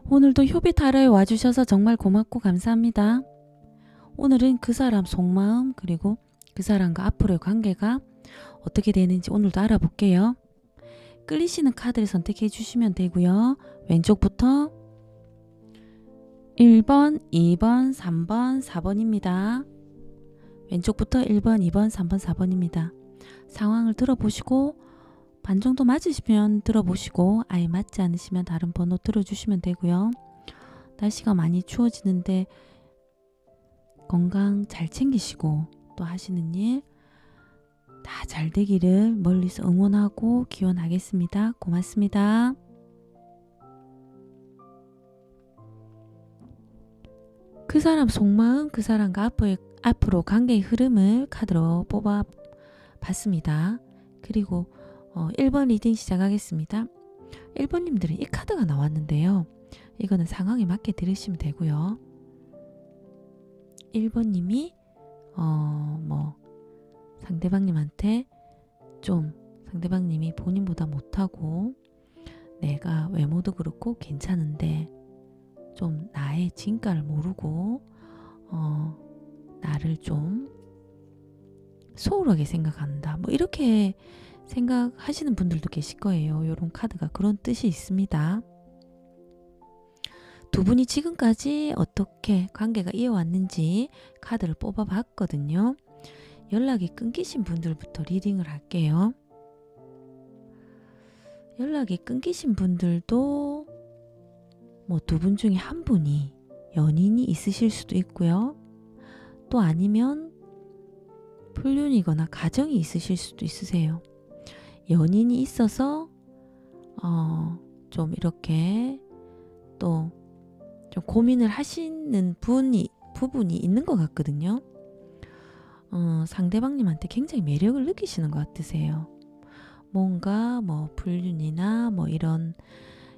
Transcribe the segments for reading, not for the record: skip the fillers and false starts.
오늘도 효비 타로에 와주셔서 정말 고맙고 감사합니다. 오늘은 그 사람 속마음 그리고 그 사람과 앞으로의 관계가 어떻게 되는지 오늘도 알아볼게요. 끌리시는 카드를 선택해 주시면 되고요. 왼쪽부터 1번, 2번, 3번, 4번입니다. 왼쪽부터 1번, 2번, 3번, 4번입니다. 상황을 들어보시고 반 정도 맞으시면 들어보시고 아예 맞지 않으시면 다른 번호 들어주시면 되고요. 날씨가 많이 추워지는데 건강 잘 챙기시고 또 하시는 일 다 잘 되기를 멀리서 응원하고 기원하겠습니다. 고맙습니다. 그 사람 속마음, 그 사람과 앞으로 관계의 흐름을 카드로 뽑아 봤습니다. 그리고 1번 리딩 시작하겠습니다. 1번님들은 이 카드가 나왔는데요. 이거는 상황에 맞게 들으시면 되고요. 1번님이 상대방님한테 좀 상대방님이 본인보다 못하고 내가 외모도 그렇고 괜찮은데 좀 나의 진가를 모르고 나를 좀 소홀하게 생각한다. 이렇게 생각하시는 분들도 계실 거예요. 이런 카드가 그런 뜻이 있습니다. 두 분이 지금까지 어떻게 관계가 이어왔는지 카드를 뽑아봤거든요. 연락이 끊기신 분들부터 리딩을 할게요. 연락이 끊기신 분들도 두 분 중에 한 분이 연인이 있으실 수도 있고요. 또 아니면 불륜이거나 가정이 있으실 수도 있으세요. 연인이 있어서 좀 이렇게 또 좀 고민을 하시는 부분이 있는 것 같거든요. 상대방님한테 굉장히 매력을 느끼시는 것 같으세요. 뭔가 불륜이나 이런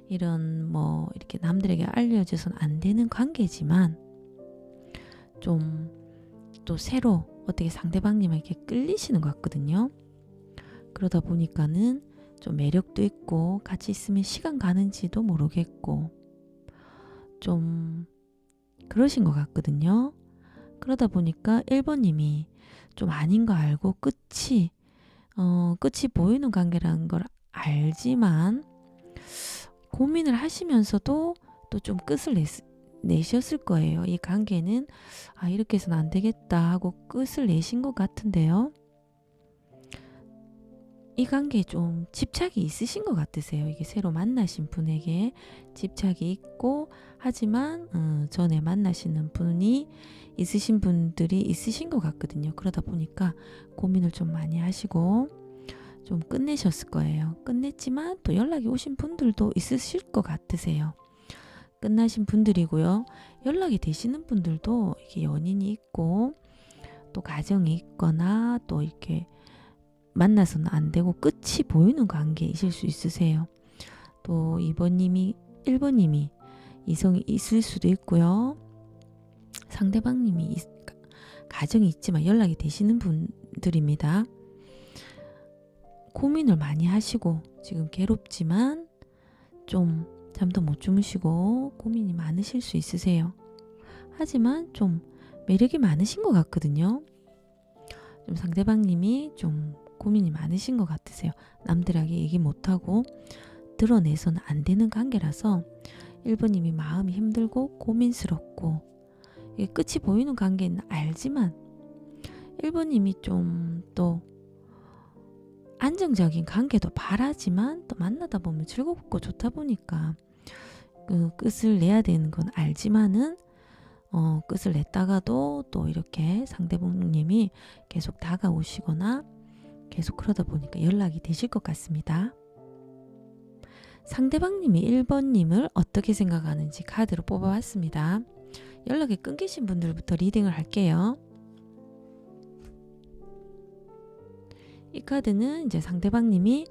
이렇게 남들에게 알려져서는 안 되는 관계지만 좀 또 새로 어떻게 상대방님에게 끌리시는 것 같거든요. 그러다 보니까는 좀 매력도 있고 같이 있으면 시간 가는지도 모르겠고 좀 그러신 것 같거든요. 그러다 보니까 1번님이 좀 아닌 거 알고 끝이 보이는 관계라는 걸 알지만 고민을 하시면서도 또 좀 끝을 내셨을 거예요. 이 관계는 이렇게 해서는 안 되겠다 하고 끝을 내신 것 같은데요. 이 관계에 좀 집착이 있으신 것 같으세요. 이게 새로 만나신 분에게 집착이 있고 하지만 전에 만나시는 분이 있으신 분들이 있으신 것 같거든요. 그러다 보니까 고민을 좀 많이 하시고 좀 끝내셨을 거예요. 끝냈지만 또 연락이 오신 분들도 있으실 것 같으세요. 끝나신 분들이고요. 연락이 되시는 분들도 이게 연인이 있고 또 가정이 있거나 또 이렇게 만나서는 안 되고 끝이 보이는 관계이실 수 있으세요. 또 1번님이 이성이 있을 수도 있고요. 상대방님이 가정이 있지만 연락이 되시는 분들입니다. 고민을 많이 하시고 지금 괴롭지만 좀 잠도 못 주무시고 고민이 많으실 수 있으세요. 하지만 좀 매력이 많으신 것 같거든요. 좀 상대방님이 좀 고민이 많으신 것 같으세요. 남들에게 얘기 못하고 드러내서는 안 되는 관계라서 1번님이 마음이 힘들고 고민스럽고 이게 끝이 보이는 관계는 알지만 1번님이 좀 또 안정적인 관계도 바라지만 또 만나다 보면 즐겁고 좋다 보니까 그 끝을 내야 되는 건 알지만은 끝을 냈다가도 또 이렇게 상대방님이 계속 다가오시거나 계속 그러다 보니까 연락이 되실 것 같습니다. 상대방님이 1번님을 어떻게 생각하는지 카드로 뽑아봤습니다. 연락이 끊기신 분들부터 리딩을 할게요. 이 카드는 이제 상대방님이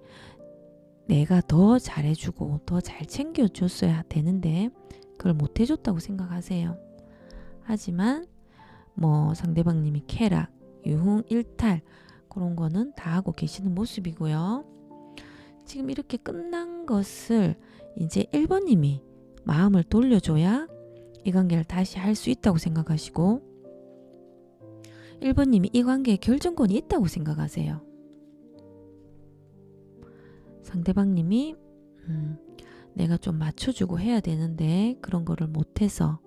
내가 더 잘해주고 더 잘 챙겨줬어야 되는데 그걸 못해줬다고 생각하세요. 하지만 상대방님이 쾌락, 유흥, 일탈 그런 거는 다 하고 계시는 모습이고요. 지금 이렇게 끝난 것을 이제 1번님이 마음을 돌려줘야 이 관계를 다시 할 수 있다고 생각하시고, 1번님이 이 관계에 결정권이 있다고 생각하세요. 상대방님이 내가 좀 맞춰주고 해야 되는데 그런 거를 못해서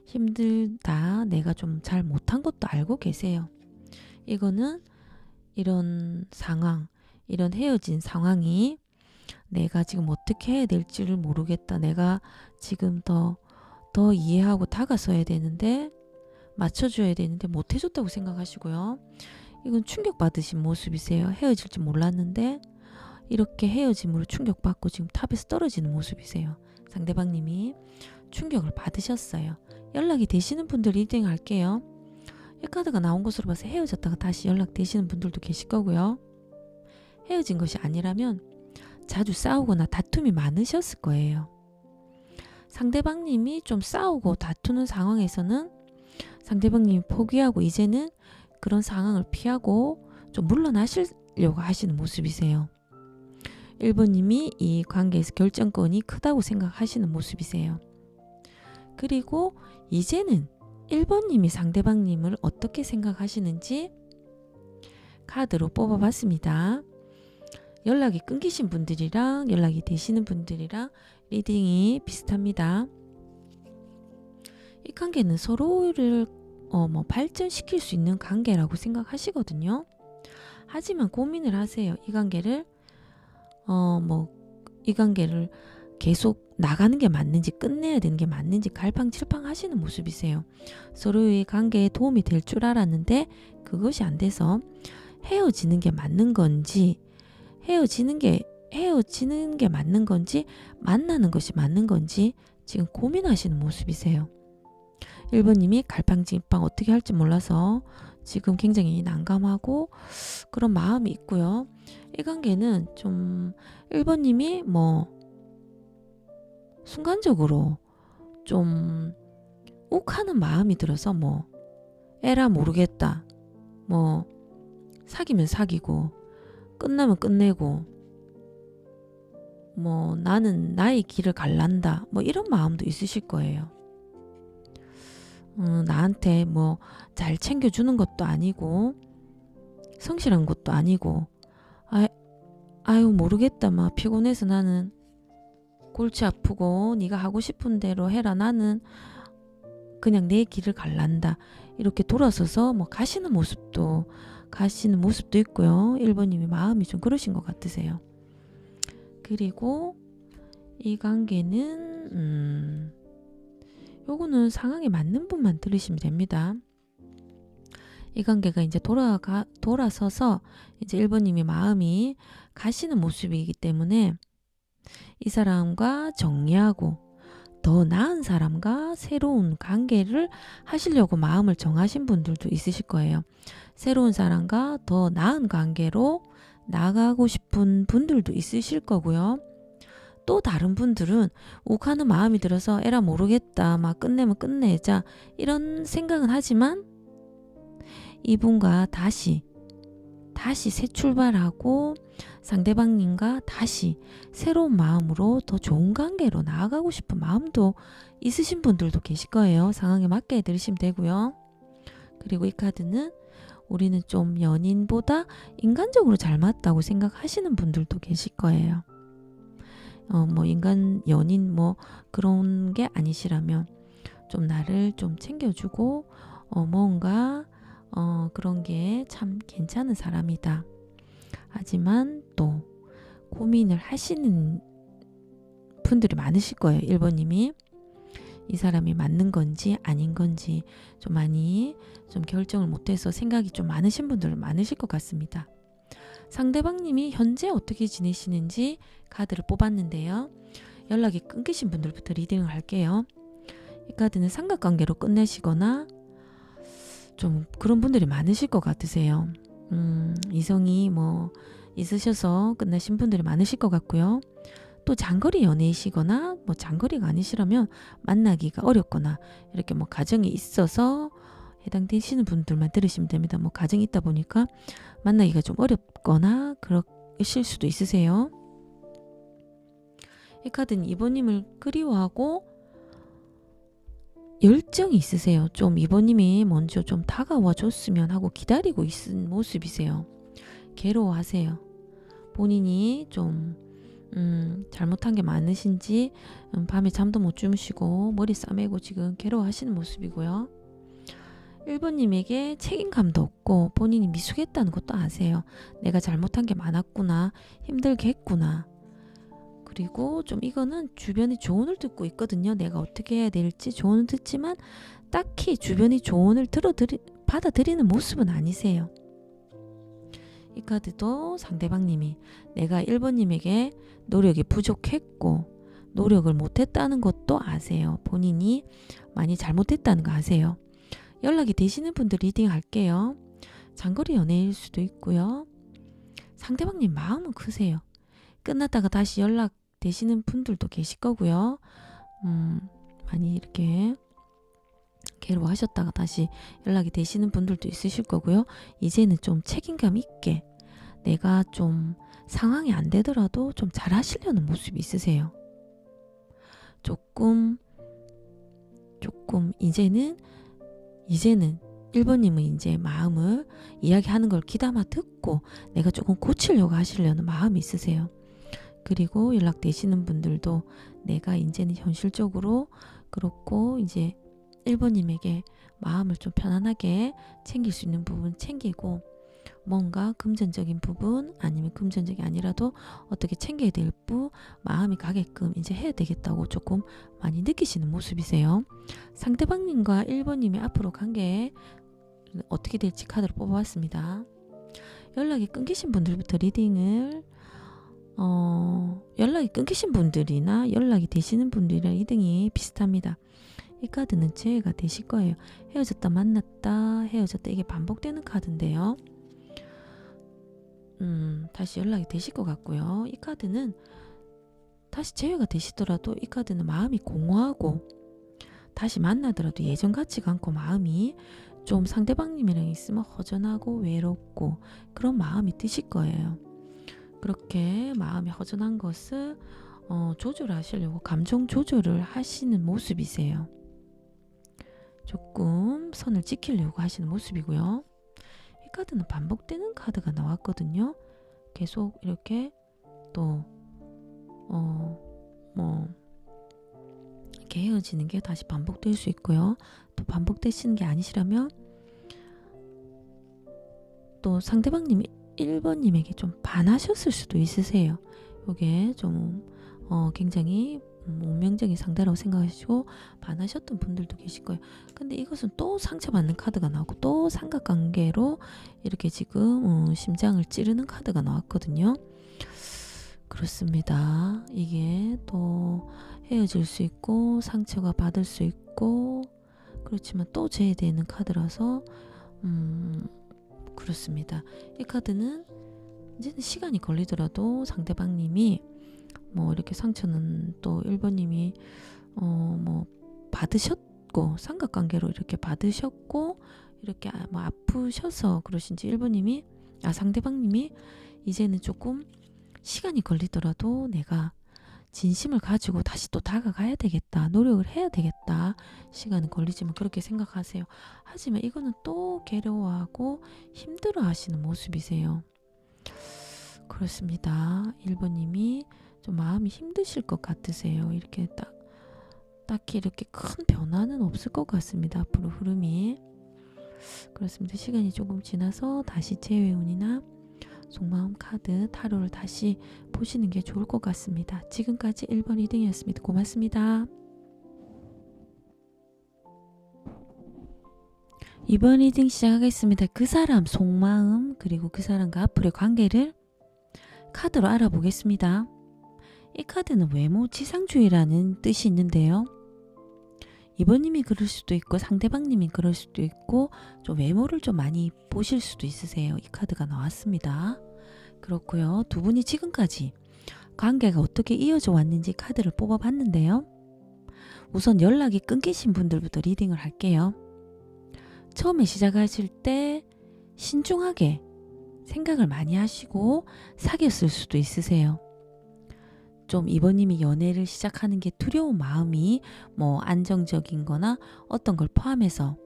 힘들다, 내가 좀 잘 못한 것도 알고 계세요. 이거는 이런 상황, 이런 헤어진 상황이 내가 지금 어떻게 해야 될지를 모르겠다, 내가 지금 더 이해하고 다가서야 되는데, 맞춰줘야 되는데 못해줬다고 생각하시고요. 이건 충격받으신 모습이세요. 헤어질 줄 몰랐는데 이렇게 헤어짐으로 충격받고 지금 탑에서 떨어지는 모습이세요. 상대방님이 충격을 받으셨어요. 연락이 되시는 분들 리딩 할게요. 이 카드가 나온 것으로 봐서 헤어졌다가 다시 연락되시는 분들도 계실 거고요. 헤어진 것이 아니라면 자주 싸우거나 다툼이 많으셨을 거예요. 상대방님이 좀 싸우고 다투는 상황에서는 상대방님이 포기하고 이제는 그런 상황을 피하고 좀 물러나시려고 하시는 모습이세요. 1번님이 이 관계에서 결정권이 크다고 생각하시는 모습이세요. 그리고 이제는 1번님이 상대방님을 어떻게 생각하시는지 카드로 뽑아봤습니다. 연락이 끊기신 분들이랑 연락이 되시는 분들이랑 리딩이 비슷합니다. 이 관계는 서로를 발전시킬 수 있는 관계라고 생각하시거든요. 하지만 고민을 하세요. 이 관계를 이 관계를 계속 나가는 게 맞는지, 끝내야 되는 게 맞는지 갈팡질팡 하시는 모습이세요. 서로의 관계에 도움이 될 줄 알았는데 그것이 안 돼서 헤어지는 게 맞는 건지, 헤어지는 게 맞는 건지, 만나는 것이 맞는 건지 지금 고민하시는 모습이세요. 1번님이 갈팡질팡 어떻게 할지 몰라서 지금 굉장히 난감하고 그런 마음이 있고요. 이 관계는 좀 1번님이 순간적으로 좀 욱하는 마음이 들어서 에라 모르겠다, 사귀면 사귀고 끝나면 끝내고 나는 나의 길을 갈란다, 이런 마음도 있으실 거예요. 나한테 잘 챙겨주는 것도 아니고 성실한 것도 아니고 아유 모르겠다, 막 피곤해서 나는 골치 아프고 네가 하고 싶은 대로 해라, 나는 그냥 내 길을 갈란다, 이렇게 돌아서서 가시는 모습도 있고요. 1번님이 마음이 좀 그러신 것 같으세요. 그리고 이 관계는 요거는 상황에 맞는 분만 들으시면 됩니다. 이 관계가 이제 돌아서서 이제 1번님이 마음이 가시는 모습이기 때문에 이 사람과 정리하고 더 나은 사람과 새로운 관계를 하시려고 마음을 정하신 분들도 있으실 거예요. 새로운 사람과 더 나은 관계로 나가고 싶은 분들도 있으실 거고요. 또 다른 분들은 욱하는 마음이 들어서 에라 모르겠다, 막 끝내면 끝내자, 이런 생각은 하지만 이분과 다시 새 출발하고 상대방님과 다시 새로운 마음으로 더 좋은 관계로 나아가고 싶은 마음도 있으신 분들도 계실 거예요. 상황에 맞게 들으시면 되고요. 그리고 이 카드는 우리는 좀 연인보다 인간적으로 잘 맞다고 생각하시는 분들도 계실 거예요. 연인 그런 게 아니시라면 좀 나를 좀 챙겨주고 뭔가 그런 게 참 괜찮은 사람이다. 하지만 또 고민을 하시는 분들이 많으실 거예요. 1번님이 이 사람이 맞는 건지 아닌 건지 좀 많이 결정을 못해서 생각이 좀 많으신 분들 많으실 것 같습니다. 상대방님이 현재 어떻게 지내시는지 카드를 뽑았는데요. 연락이 끊기신 분들부터 리딩을 할게요. 이 카드는 삼각관계로 끝내시거나 좀 그런 분들이 많으실 것 같으세요. 이성이 있으셔서 끝내신 분들이 많으실 것 같고요. 또 장거리 연애이시거나 장거리가 아니시라면 만나기가 어렵거나 이렇게 가정이 있어서 해당되시는 분들만 들으시면 됩니다. 가정이 있다 보니까 만나기가 좀 어렵거나 그러실 수도 있으세요. 이 카드는 2번님을 그리워하고 열정이 있으세요. 좀 2번님이 먼저 좀 다가와 줬으면 하고 기다리고 있는 모습이세요. 괴로워하세요. 본인이 좀 잘못한 게 많으신지 밤에 잠도 못 주무시고 머리 싸매고 지금 괴로워하시는 모습이고요. 1번님에게 책임감도 없고 본인이 미숙했다는 것도 아세요. 내가 잘못한 게 많았구나. 힘들게 했구나. 그리고 좀 이거는 주변이 조언을 듣고 있거든요. 내가 어떻게 해야 될지 조언을 듣지만 딱히 주변이 조언을 받아들이는 모습은 아니세요. 이 카드도 상대방님이 내가 1번님에게 노력이 부족했고 노력을 못했다는 것도 아세요. 본인이 많이 잘못했다는 거 아세요. 연락이 되시는 분들 리딩 할게요. 장거리 연애일 수도 있고요. 상대방님 마음은 크세요. 끝났다가 다시 연락 되시는 분들도 계실 거고요. 많이 이렇게 괴로워하셨다가 다시 연락이 되시는 분들도 있으실 거고요. 이제는 좀 책임감 있게 내가 좀 상황이 안 되더라도 좀 잘하시려는 모습이 있으세요. 조금 이제는 1번님은 이제 마음을 이야기하는 걸 귀담아 듣고 내가 조금 고치려고 하시려는 마음이 있으세요. 그리고 연락되시는 분들도 내가 이제는 현실적으로 그렇고 이제 1번님에게 마음을 좀 편안하게 챙길 수 있는 부분 챙기고 뭔가 금전적인 부분 아니면 금전적이 아니라도 어떻게 챙겨야 될 마음이 가게끔 이제 해야 되겠다고 조금 많이 느끼시는 모습이세요. 상대방님과 1번님의 앞으로 관계 어떻게 될지 카드를 뽑아봤습니다. 연락이 끊기신 분들부터 리딩을 연락이 끊기신 분들이나 연락이 되시는 분들이랑 리딩이 비슷합니다. 이 카드는 재회가 되실 거예요. 헤어졌다 만났다 헤어졌다 이게 반복되는 카드인데요. 다시 연락이 되실 것 같고요. 이 카드는 다시 재회가 되시더라도 이 카드는 마음이 공허하고 다시 만나더라도 예전 같지가 않고 마음이 좀 상대방님이랑 있으면 허전하고 외롭고 그런 마음이 드실 거예요. 그렇게 마음이 허전한 것을 조절하시려고 감정 조절을 하시는 모습이세요. 조금 선을 지키려고 하시는 모습이고요. 이 카드는 반복되는 카드가 나왔거든요. 계속 이렇게 또 이렇게 헤어지는 게 다시 반복될 수 있고요. 또 반복되시는 게 아니시라면 또 상대방님이 1번님에게 좀 반하셨을 수도 있으세요. 이게 좀 굉장히 운명적인 상대라고 생각하시고 반하셨던 분들도 계실 거예요. 근데 이것은 또 상처받는 카드가 나오고 또 삼각관계로 이렇게 지금 심장을 찌르는 카드가 나왔거든요. 그렇습니다. 이게 또 헤어질 수 있고 상처가 받을 수 있고 그렇지만 또 재해되는 카드라서 그렇습니다. 이 카드는 이제는 시간이 걸리더라도 상대방님이 뭐 이렇게 상처는 또 1번님이 뭐 받으셨고 삼각관계로 이렇게 받으셨고 이렇게 뭐 아프셔서 그러신지 1번님이 상대방님이 이제는 조금 시간이 걸리더라도 내가 진심을 가지고 다시 또 다가가야 되겠다. 노력을 해야 되겠다. 시간은 걸리지만 그렇게 생각하세요. 하지만 이거는 또 괴로워하고 힘들어 하시는 모습이세요. 그렇습니다. 1번님이 좀 마음이 힘드실 것 같으세요. 이렇게 딱히 이렇게 큰 변화는 없을 것 같습니다. 앞으로 흐름이. 그렇습니다. 시간이 조금 지나서 다시 재회운이나 속마음 카드 타로를 다시 보시는 게 좋을 것 같습니다. 지금까지 1번 리딩이었습니다. 고맙습니다. 2번 리딩 시작하겠습니다. 그 사람 속마음 그리고 그 사람과 앞으로의 관계를 카드로 알아보겠습니다. 이 카드는 외모 지상주의라는 뜻이 있는데요. 2번님이 그럴 수도 있고 상대방님이 그럴 수도 있고 좀 외모를 좀 많이 보실 수도 있으세요. 이 카드가 나왔습니다. 그렇고요. 두 분이 지금까지 관계가 어떻게 이어져 왔는지 카드를 뽑아봤는데요. 우선 연락이 끊기신 분들부터 리딩을 할게요. 처음에 시작하실 때 신중하게 생각을 많이 하시고 사귀었을 수도 있으세요. 좀 이번님이 연애를 시작하는 게 두려운 마음이 뭐 안정적인 거나 어떤 걸 포함해서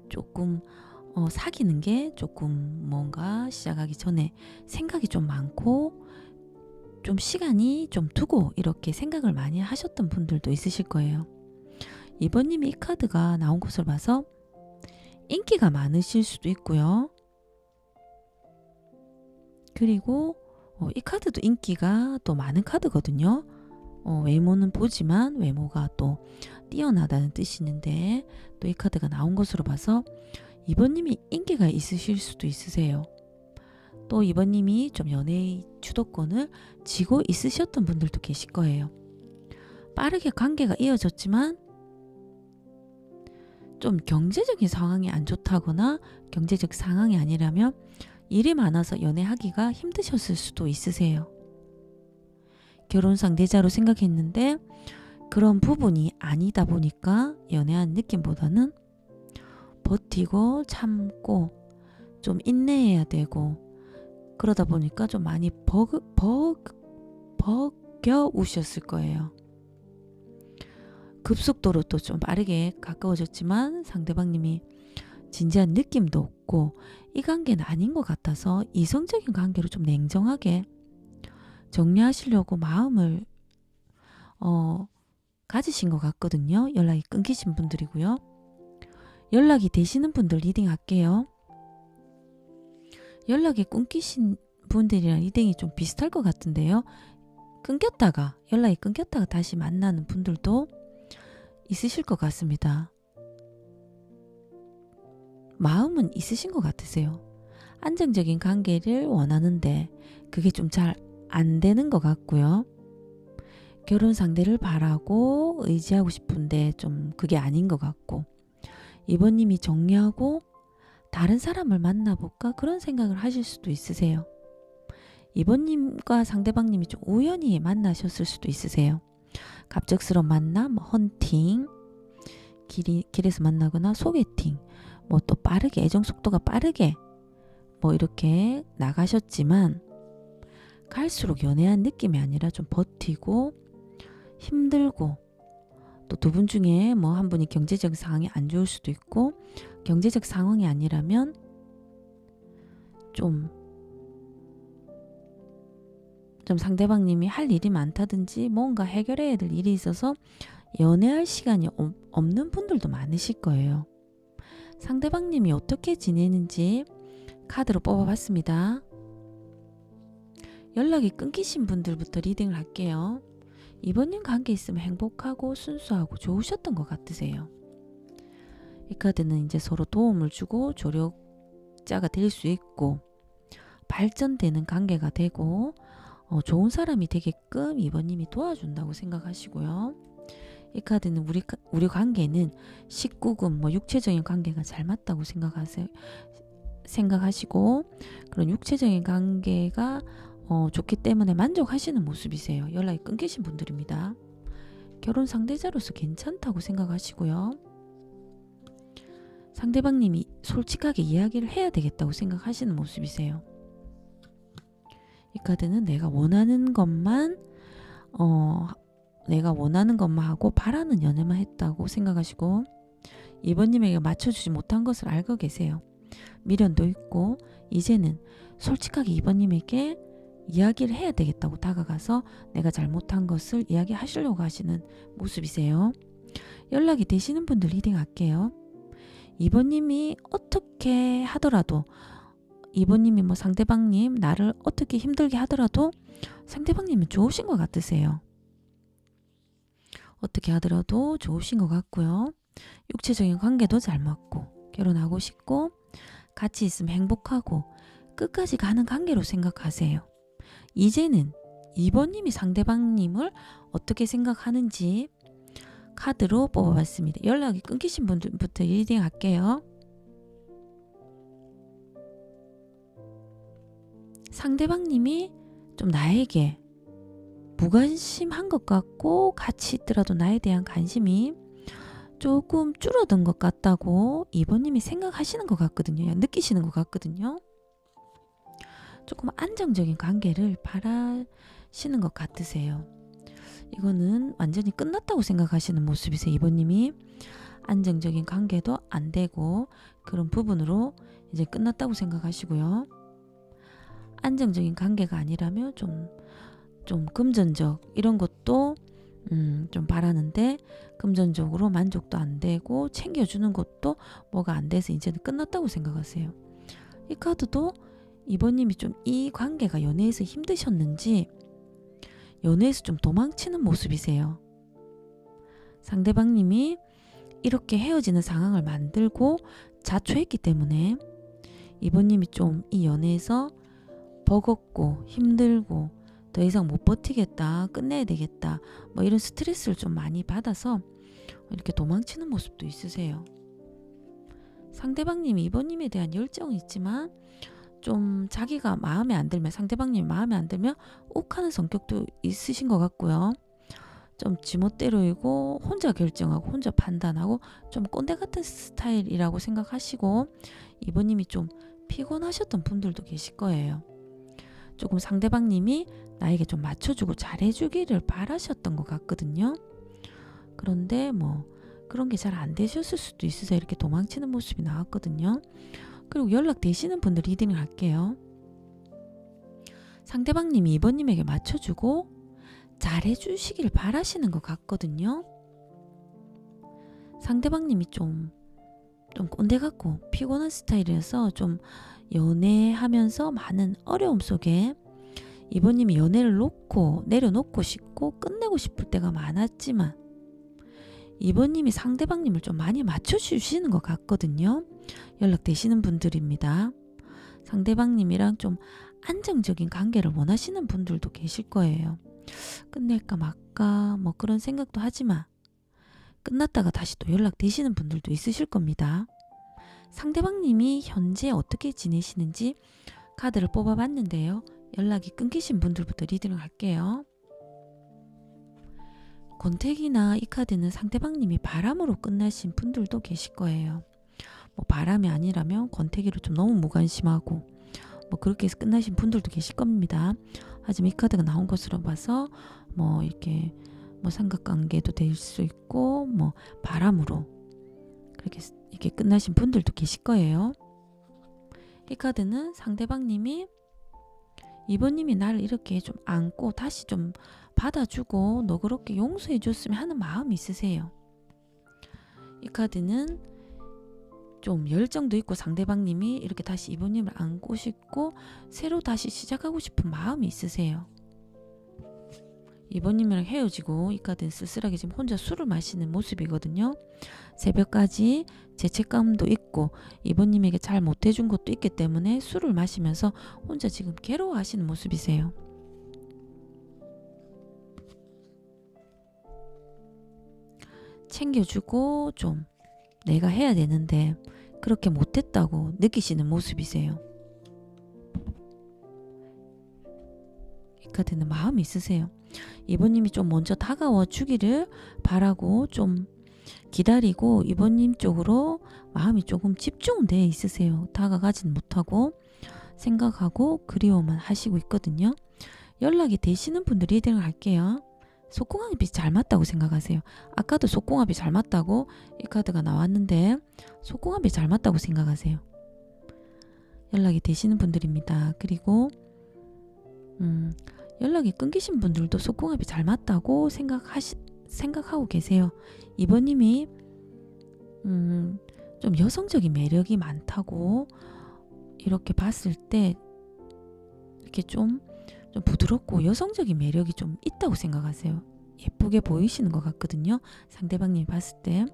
조금 사귀는 게 조금 뭔가 시작하기 전에 생각이 좀 많고 좀 시간이 좀 두고 이렇게 생각을 많이 하셨던 분들도 있으실 거예요. 이번님이 이 카드가 나온 것을 봐서 인기가 많으실 수도 있고요. 그리고 이 카드도 인기가 또 많은 카드거든요. 외모는 보지만 외모가 또 뛰어나다는 뜻이 있는데 또 이 카드가 나온 것으로 봐서 이번님이 인기가 있으실 수도 있으세요. 또 이번님이 좀 연애의 주도권을 쥐고 있으셨던 분들도 계실 거예요. 빠르게 관계가 이어졌지만 좀 경제적인 상황이 안 좋다거나 경제적 상황이 아니라면 일이 많아서 연애하기가 힘드셨을 수도 있으세요. 결혼 상대자로 생각했는데 그런 부분이 아니다 보니까 연애한 느낌보다는 버티고 참고 좀 인내해야 되고 그러다 보니까 좀 많이 버겨우셨을 거예요. 급속도로 또 좀 빠르게 가까워졌지만 상대방님이 진지한 느낌도 없고 이 관계는 아닌 것 같아서 이성적인 관계로 좀 냉정하게 정리하시려고 마음을 가지신 것 같거든요. 연락이 끊기신 분들이고요. 연락이 되시는 분들 리딩 할게요. 연락이 끊기신 분들이랑 리딩이 좀 비슷할 것 같은데요. 연락이 끊겼다가 다시 만나는 분들도 있으실 것 같습니다. 마음은 있으신 것 같으세요. 안정적인 관계를 원하는데 그게 좀 잘 안 되는 것 같고요. 결혼 상대를 바라고 의지하고 싶은데 좀 그게 아닌 것 같고 이번님이 정리하고 다른 사람을 만나볼까 그런 생각을 하실 수도 있으세요. 이번님과 상대방님이 좀 우연히 만나셨을 수도 있으세요. 갑작스러운 만남, 헌팅, 길에서 만나거나 소개팅, 뭐 또 빠르게 애정 속도가 빠르게 뭐 이렇게 나가셨지만 갈수록 연애한 느낌이 아니라 좀 버티고 힘들고 또 두 분 중에 뭐 한 분이 경제적 상황이 안 좋을 수도 있고 경제적 상황이 아니라면 좀 상대방님이 할 일이 많다든지 뭔가 해결해야 될 일이 있어서 연애할 시간이 없는 분들도 많으실 거예요. 상대방님이 어떻게 지내는지 카드로 뽑아봤습니다. 연락이 끊기신 분들부터 리딩을 할게요. 이번님 관계 있으면 행복하고 순수하고 좋으셨던 것 같으세요. 이 카드는 이제 서로 도움을 주고 조력자가 될 수 있고 발전되는 관계가 되고 좋은 사람이 되게끔 이번님이 도와준다고 생각하시고요. 이 카드는 우리 관계는 19금 뭐 육체적인 관계가 잘 맞다고 생각하시고 그런 육체적인 관계가 좋기 때문에 만족하시는 모습이세요. 연락이 끊기신 분들입니다. 결혼 상대자로서 괜찮다고 생각하시고요. 상대방님이 솔직하게 이야기를 해야 되겠다고 생각하시는 모습이세요. 이 카드는 내가 원하는 것만 하고 바라는 연애만 했다고 생각하시고 이번님에게 맞춰주지 못한 것을 알고 계세요. 미련도 있고 이제는 솔직하게 이번님에게 이야기를 해야 되겠다고 다가가서 내가 잘못한 것을 이야기하시려고 하시는 모습이세요. 연락이 되시는 분들 리딩 할게요. 이번님이 어떻게 하더라도 이번님이 뭐 상대방님 나를 어떻게 힘들게 하더라도 상대방님은 좋으신 것 같으세요. 어떻게 하더라도 좋으신 것 같고요. 육체적인 관계도 잘 맞고 결혼하고 싶고 같이 있으면 행복하고 끝까지 가는 관계로 생각하세요. 이제는 이번님이 상대방님을 어떻게 생각하는지 카드로 뽑아봤습니다. 연락이 끊기신 분들부터 리딩 할게요. 상대방님이 좀 나에게 무관심한 것 같고 같이 있더라도 나에 대한 관심이 조금 줄어든 것 같다고 이번님이 생각하시는 것 같거든요. 느끼시는 것 같거든요. 조금 안정적인 관계를 바라시는 것 같으세요. 이거는 완전히 끝났다고 생각하시는 모습이세요. 이번님이 안정적인 관계도 안 되고 그런 부분으로 이제 끝났다고 생각하시고요. 안정적인 관계가 아니라면 좀 금전적 이런 것도 좀 바라는데 금전적으로 만족도 안 되고 챙겨주는 것도 뭐가 안 돼서 이제는 끝났다고 생각하세요. 이 카드도 이번님이 좀 이 관계가 연애에서 힘드셨는지 연애에서 좀 도망치는 모습이세요. 상대방님이 이렇게 헤어지는 상황을 만들고 자초했기 때문에 이번님이 좀 이 연애에서 버겁고 힘들고 더 이상 못 버티겠다, 끝내야 되겠다, 뭐 이런 스트레스를 좀 많이 받아서 이렇게 도망치는 모습도 있으세요. 상대방님이 이번님에 대한 열정은 있지만 좀 자기가 마음에 안 들면, 상대방님이 마음에 안 들면 욱하는 성격도 있으신 것 같고요. 좀 지멋대로이고 혼자 결정하고 혼자 판단하고 좀 꼰대 같은 스타일이라고 생각하시고 이번님이 좀 피곤하셨던 분들도 계실 거예요. 조금 상대방님이 나에게 좀 맞춰주고 잘해주기를 바라셨던 것 같거든요. 그런데 뭐 그런 게 잘 안 되셨을 수도 있으세요. 이렇게 도망치는 모습이 나왔거든요. 그리고 연락되시는 분들 리딩을 할게요. 상대방님이 이번님에게 맞춰주고 잘해주시길 바라시는 것 같거든요. 상대방님이 좀 꼰대 같고 피곤한 스타일이어서 좀 연애하면서 많은 어려움 속에 이번님이 연애를 내려놓고 싶고 끝내고 싶을 때가 많았지만 이번님이 상대방님을 좀 많이 맞춰주시는 것 같거든요. 연락되시는 분들입니다. 상대방님이랑 좀 안정적인 관계를 원하시는 분들도 계실 거예요. 끝낼까 말까 뭐 그런 생각도 하지만 끝났다가 다시 또 연락되시는 분들도 있으실 겁니다. 상대방님이 현재 어떻게 지내시는지 카드를 뽑아봤는데요. 연락이 끊기신 분들부터 리딩을 할게요. 권태기나 이 카드는 상대방님이 바람으로 끝나신 분들도 계실 거예요. 뭐 바람이 아니라면 권태기로 좀 너무 무관심하고 뭐 그렇게 해서 끝나신 분들도 계실 겁니다. 하지만 이 카드가 나온 것으로 봐서 뭐 이렇게 뭐 삼각관계도 될 수 있고 뭐 바람으로 그렇게 이렇게 끝나신 분들도 계실 거예요. 이 카드는 상대방님이 이번님이 나를 이렇게 좀 안고 다시 좀 받아주고 너 그렇게 용서해 줬으면 하는 마음이 있으세요. 이 카드는 좀 열정도 있고 상대방님이 이렇게 다시 이번님을 안고 싶고 새로 다시 시작하고 싶은 마음이 있으세요. 이번님이랑 헤어지고 이 카드는 쓸쓸하게 지금 혼자 술을 마시는 모습이거든요. 새벽까지 죄책감도 있고 이번님에게 잘 못해준 것도 있기 때문에 술을 마시면서 혼자 지금 괴로워하시는 모습이세요. 챙겨주고 좀 내가 해야 되는데 그렇게 못했다고 느끼시는 모습이세요. 이 카드는 마음이 있으세요. 이번님이 좀 먼저 다가와 주기를 바라고 좀 기다리고 이번님 쪽으로 마음이 조금 집중되어 있으세요. 다가가진 못하고 생각하고 그리워만 하시고 있거든요. 연락이 되시는 분들 리딩을 할게요. 속궁합이 잘 맞다고 생각하세요. 아까도 속궁합이 잘 맞다고 이 카드가 나왔는데 속궁합이 잘 맞다고 생각하세요. 연락이 되시는 분들입니다. 그리고 연락이 끊기신 분들도 속궁합이 잘 맞다고 생각하고 계세요. 이번님이 좀 여성적인 매력이 많다고 이렇게 봤을 때 이렇게 좀 부드럽고 여성적인 매력이 좀 있다고 생각하세요. 예쁘게 보이시는 것 같거든요. 상대방님이 봤을 때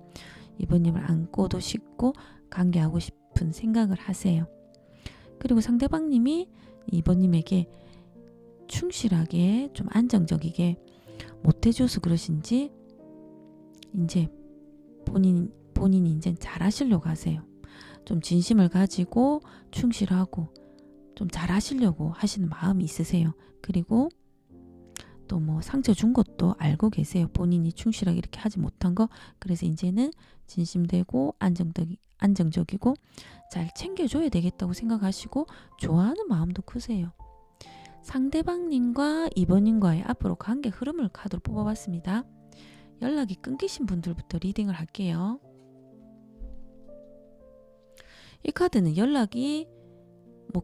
이번님을 안고도 싶고 관계하고 싶은 생각을 하세요. 그리고 상대방님이 이번님에게 충실하게 좀 안정적이게 못해줘서 그러신지 이제 본인이 이제 잘하시려고 하세요. 좀 진심을 가지고 충실하고 좀 잘하시려고 하시는 마음이 있으세요. 그리고 또 뭐 상처 준 것도 알고 계세요. 본인이 충실하게 이렇게 하지 못한 거. 그래서 이제는 진심되고 안정적이고 잘 챙겨줘야 되겠다고 생각하시고 좋아하는 마음도 크세요. 상대방님과 이번님과의 앞으로 관계 흐름을 카드로 뽑아봤습니다. 연락이 끊기신 분들부터 리딩을 할게요. 이 카드는 연락이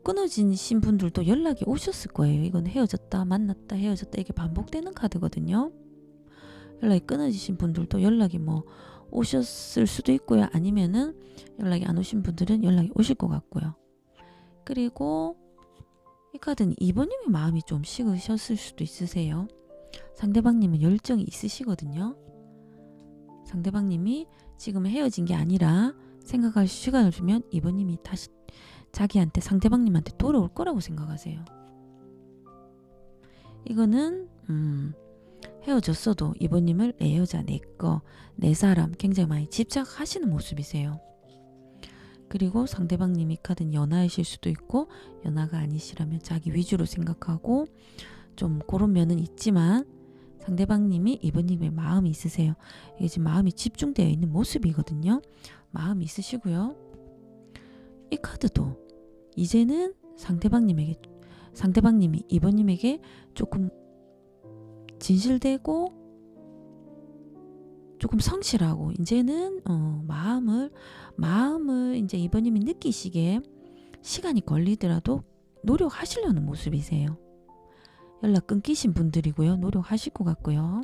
끊어지신 분들도 연락이 오셨을 거예요. 이건 헤어졌다 만났다 헤어졌다 이게 반복되는 카드거든요. 연락이 끊어지신 분들도 연락이 오셨을 수도 있고요. 아니면은 연락이 안 오신 분들은 연락이 오실 것 같고요. 그리고 이 카드는 이번님의 마음이 좀 식으셨을 수도 있으세요. 상대방님은 열정이 있으시거든요. 상대방님이 지금 헤어진 게 아니라 생각할 시간을 주면 이번님이 다시 자기한테 상대방님한테 돌아올 거라고 생각하세요. 이거는 헤어졌어도 이번님을 내 여자 내꺼 내 사람 굉장히 많이 집착하시는 모습이세요. 그리고 상대방님이 카드는 연하이실 수도 있고 연하가 아니시라면 자기 위주로 생각하고 좀 그런 면은 있지만 상대방님이 이번님의 마음이 있으세요. 이게 지금 마음이 집중되어 있는 모습이거든요. 마음이 있으시고요. 이 카드도 이제는 상대방님이 이번님에게 조금 진실되고 조금 성실하고 이제는 마음을 이제 이번님이 느끼시기에 시간이 걸리더라도 노력하시려는 모습이세요. 연락 끊기신 분들이고요. 노력하실 것 같고요.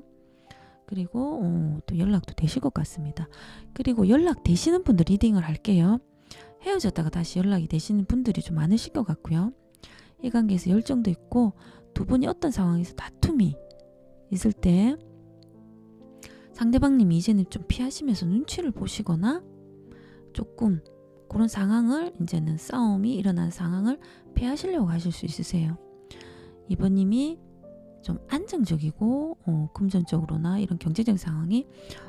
그리고 또 연락도 되실 것 같습니다. 그리고 연락 되시는 분들 리딩을 할게요. 헤어졌다가 다시 연락이 되시는 분들이 좀 많으실 것 같고요. 이 관계에서 열정도 있고 두 분이 어떤 상황에서 다툼이 있을 때 상대방님이 이제는 좀 피하시면서 눈치를 보시거나 조금 그런 상황을 이제는 싸움이 일어난 상황을 피하시려고 하실 수 있으세요. 이번님이 좀 안정적이고 금전적으로나 이런 경제적 상황이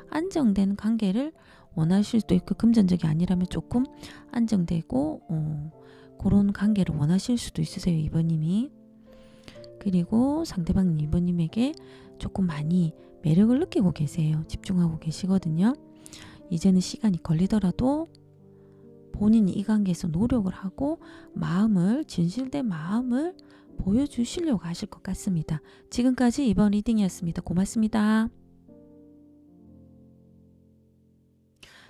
안정된 관계를 원하실 수도 있고 금전적이 아니라면 조금 안정되고 그런 관계를 원하실 수도 있으세요. 이번님이. 그리고 상대방님 이번님에게 조금 많이 매력을 느끼고 계세요. 집중하고 계시거든요. 이제는 시간이 걸리더라도 본인이 이 관계에서 노력을 하고 진실된 마음을 보여주시려고 하실 것 같습니다. 지금까지 이번 리딩이었습니다. 고맙습니다.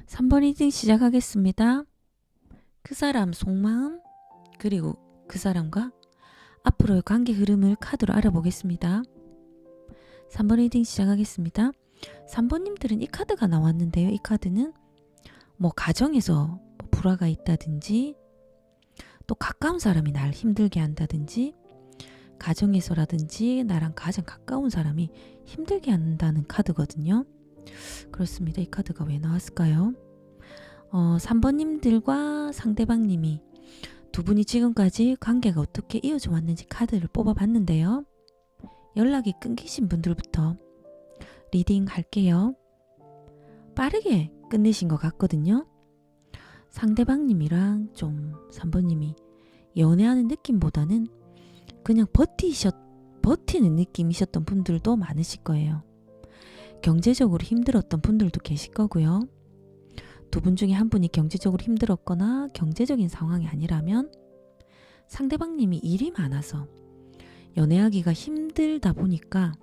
3번 리딩 시작하겠습니다. 그 사람 속마음 그리고 그 사람과 앞으로의 관계 흐름을 카드로 알아보겠습니다. 3번 리딩 시작하겠습니다. 3번님들은 이 카드가 나왔는데요. 이 카드는 가정에서 불화가 있다든지 또 가까운 사람이 날 힘들게 한다든지 가정에서라든지 나랑 가장 가까운 사람이 힘들게 한다는 카드거든요. 그렇습니다. 이 카드가 왜 나왔을까요? 3번님들과 상대방님이 두 분이 지금까지 관계가 어떻게 이어져 왔는지 카드를 뽑아봤는데요. 연락이 끊기신 분들부터 리딩 할게요. 빠르게 끝내신 것 같거든요. 상대방님이랑 좀 3번님이 연애하는 느낌보다는 그냥 버티는 느낌이셨던 분들도 많으실 거예요. 경제적으로 힘들었던 분들도 계실 거고요. 두 분 중에 한 분이 경제적으로 힘들었거나 경제적인 상황이 아니라면 상대방님이 일이 많아서 연애하기가 힘들다 보니까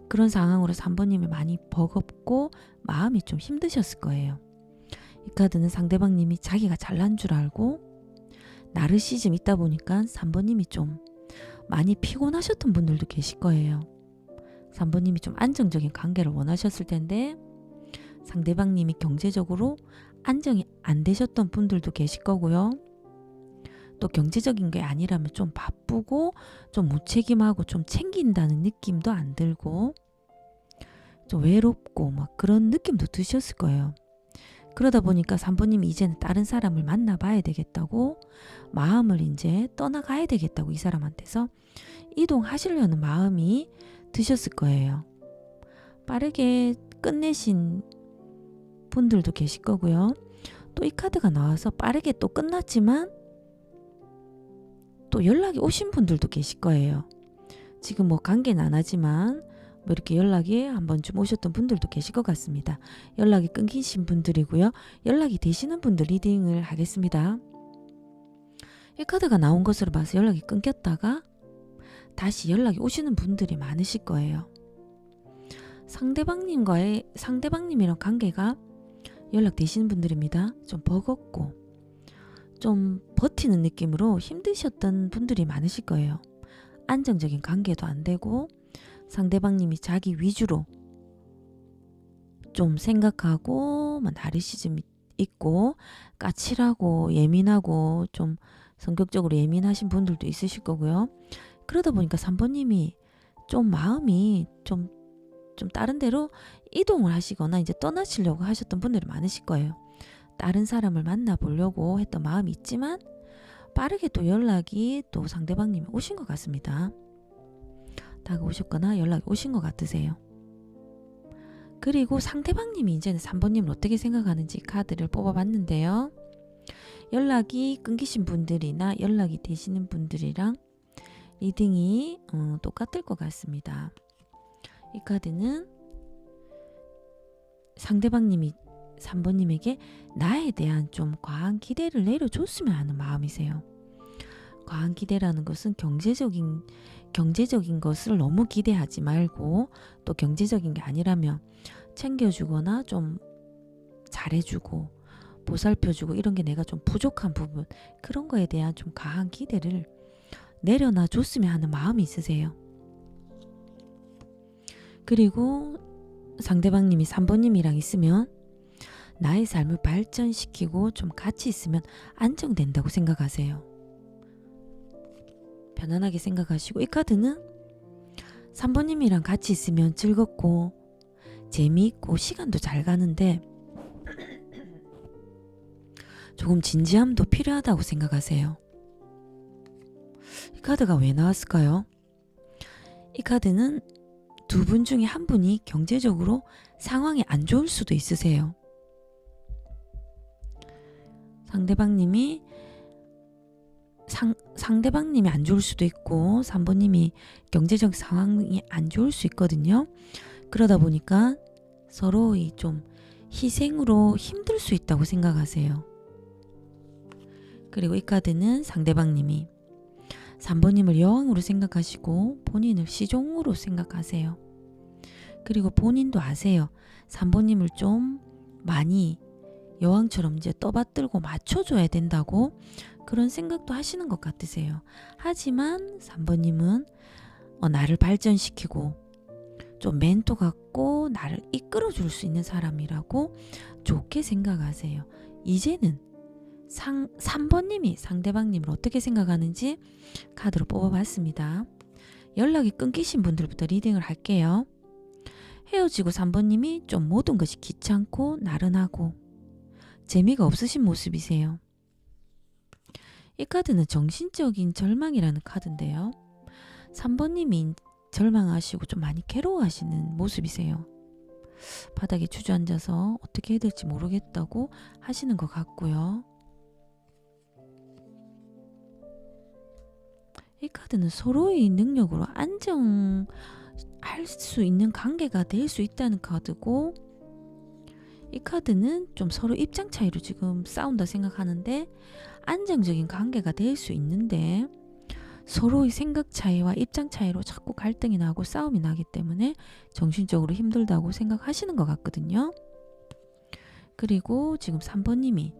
그런 상황으로 3번님이 많이 버겁고 마음이 좀 힘드셨을 거예요. 이 카드는 상대방님이 자기가 잘난 줄 알고 나르시즘 있다 보니까 3번님이 좀 많이 피곤하셨던 분들도 계실 거예요. 3번님이 좀 안정적인 관계를 원하셨을 텐데 상대방님이 경제적으로 안정이 안 되셨던 분들도 계실 거고요. 또 경제적인 게 아니라면 좀 바쁘고 좀 무책임하고 좀 챙긴다는 느낌도 안 들고 좀 외롭고 그런 느낌도 드셨을 거예요. 그러다 보니까 3번님이 이제는 다른 사람을 만나봐야 되겠다고 마음을 이제 떠나가야 되겠다고 이 사람한테서 이동하시려는 마음이 드셨을 거예요. 빠르게 끝내신 분들도 계실 거고요. 또 이 카드가 나와서 빠르게 또 끝났지만 또 연락이 오신 분들도 계실 거예요. 지금 관계는 안 하지만 이렇게 연락이 한 번쯤 오셨던 분들도 계실 것 같습니다. 연락이 끊기신 분들이고요. 연락이 되시는 분들 리딩을 하겠습니다. 이 카드가 나온 것으로 봐서 연락이 끊겼다가 다시 연락이 오시는 분들이 많으실 거예요. 상대방님이랑 관계가 연락되시는 분들입니다. 좀 버겁고 좀 버티는 느낌으로 힘드셨던 분들이 많으실 거예요. 안정적인 관계도 안 되고 상대방님이 자기 위주로 좀 생각하고 나르시즘이 있고 까칠하고 예민하고 좀 성격적으로 예민하신 분들도 있으실 거고요. 그러다 보니까 3번님이 좀 마음이 좀 다른 데로 이동을 하시거나 이제 떠나시려고 하셨던 분들이 많으실 거예요. 다른 사람을 만나보려고 했던 마음이 있지만 빠르게 또 연락이 또 상대방님이 오신 것 같습니다. 다가오셨거나 연락이 오신 것 같으세요. 그리고 상대방님이 이제는 3번님을 어떻게 생각하는지 카드를 뽑아봤는데요. 연락이 끊기신 분들이나 연락이 되시는 분들이랑 리딩이 똑같을 것 같습니다. 이 카드는 상대방님이 3번님에게 나에 대한 좀 과한 기대를 내려줬으면 하는 마음이세요. 과한 기대라는 것은 경제적인 것을 너무 기대하지 말고, 또 경제적인 게 아니라면 챙겨주거나 좀 잘해주고 보살펴주고 이런 게 내가 좀 부족한 부분, 그런 거에 대한 좀 과한 기대를 내려놔 줬으면 하는 마음이 있으세요. 그리고 상대방님이 3번님이랑 있으면 나의 삶을 발전시키고 좀 같이 있으면 안정된다고 생각하세요. 편안하게 생각하시고, 이 카드는 3번님이랑 같이 있으면 즐겁고 재미있고 시간도 잘 가는데 조금 진지함도 필요하다고 생각하세요. 이 카드가 왜 나왔을까요? 이 카드는 두 분 중에 한 분이 경제적으로 상황이 안 좋을 수도 있으세요. 상대방님이 안 좋을 수도 있고 3번님이 경제적 상황이 안 좋을 수 있거든요. 그러다 보니까 서로의 좀 희생으로 힘들 수 있다고 생각하세요. 그리고 이 카드는 상대방님이 3번님을 여왕으로 생각하시고 본인을 시종으로 생각하세요. 그리고 본인도 아세요. 3번님을 좀 많이 여왕처럼 이제 떠받들고 맞춰줘야 된다고 그런 생각도 하시는 것 같으세요. 하지만 3번님은 나를 발전시키고 좀 멘토 같고 나를 이끌어줄 수 있는 사람이라고 좋게 생각하세요. 이제는 3번님이 상대방님을 어떻게 생각하는지 카드로 뽑아봤습니다. 연락이 끊기신 분들부터 리딩을 할게요. 헤어지고 3번님이 좀 모든 것이 귀찮고 나른하고 재미가 없으신 모습이세요. 이 카드는 정신적인 절망이라는 카드인데요. 3번님이 절망하시고 좀 많이 괴로워하시는 모습이세요. 바닥에 주저앉아서 어떻게 해야 될지 모르겠다고 하시는 것 같고요. 이 카드는 서로의 능력으로 안정할 수 있는 관계가 될 수 있다는 카드고, 이 카드는 좀 서로 입장 차이로 지금 싸운다 생각하는데 안정적인 관계가 될 수 있는데 서로의 생각 차이와 입장 차이로 자꾸 갈등이 나고 싸움이 나기 때문에 정신적으로 힘들다고 생각하시는 것 같거든요. 그리고 지금 3번님이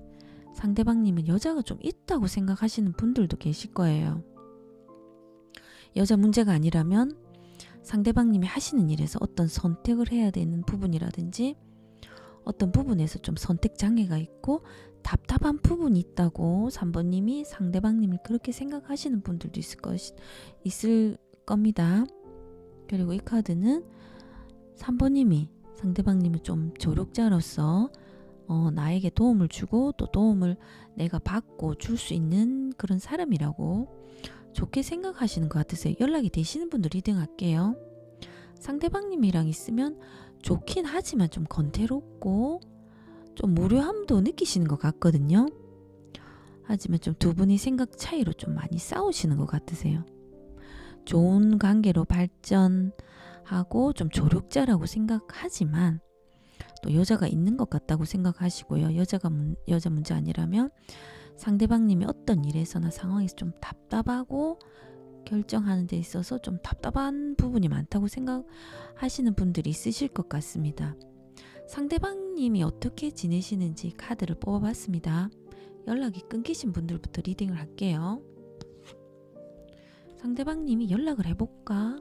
상대방님은 여자가 좀 있다고 생각하시는 분들도 계실 거예요. 여자 문제가 아니라면 상대방님이 하시는 일에서 어떤 선택을 해야 되는 부분이라든지 어떤 부분에서 좀 선택 장애가 있고 답답한 부분이 있다고 3번님이 상대방님을 그렇게 생각하시는 분들도 있을 겁니다. 그리고 이 카드는 3번님이 상대방님을 좀 조력자로서 나에게 도움을 주고 또 도움을 내가 받고 줄 수 있는 그런 사람이라고 좋게 생각하시는 것 같으세요. 연락이 되시는 분들 리딩할게요. 상대방님이랑 있으면 좋긴 하지만 좀 건태롭고 좀 무료함도 느끼시는 것 같거든요. 하지만 좀 두 분이 생각 차이로 좀 많이 싸우시는 것 같으세요. 좋은 관계로 발전하고 좀 조력자라고 생각하지만 또 여자가 있는 것 같다고 생각하시고요. 여자 문제 아니라면 상대방님이 어떤 일에서나 상황에서 좀 답답하고 결정하는 데 있어서 좀 답답한 부분이 많다고 생각하시는 분들이 있으실 것 같습니다. 상대방님이 어떻게 지내시는지 카드를 뽑아봤습니다. 연락이 끊기신 분들부터 리딩을 할게요. 상대방님이 연락을 해볼까?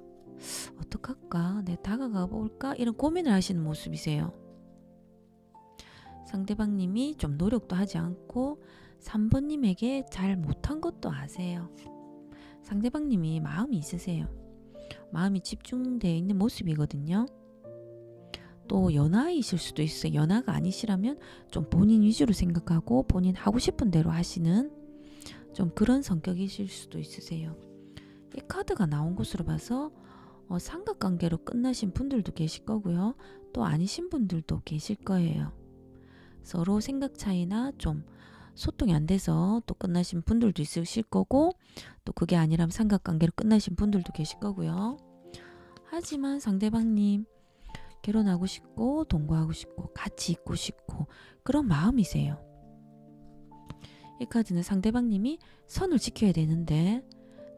어떡할까? 내가 다가가 볼까? 이런 고민을 하시는 모습이세요. 상대방님이 좀 노력도 하지 않고 3번님에게 잘 못한 것도 아세요. 상대방님이 마음이 있으세요. 마음이 집중되어 있는 모습이거든요. 또 연하이실 수도 있어요. 연하가 아니시라면 좀 본인 위주로 생각하고 본인 하고 싶은 대로 하시는 좀 그런 성격이실 수도 있으세요. 이 카드가 나온 것으로 봐서 삼각관계로 끝나신 분들도 계실 거고요. 또 아니신 분들도 계실 거예요. 서로 생각 차이나 좀 소통이 안 돼서 또 끝나신 분들도 있으실 거고, 또 그게 아니라면 삼각관계로 끝나신 분들도 계실 거고요. 하지만 상대방님 결혼하고 싶고 동거하고 싶고 같이 있고 싶고 그런 마음이세요. 이 카드는 상대방님이 선을 지켜야 되는데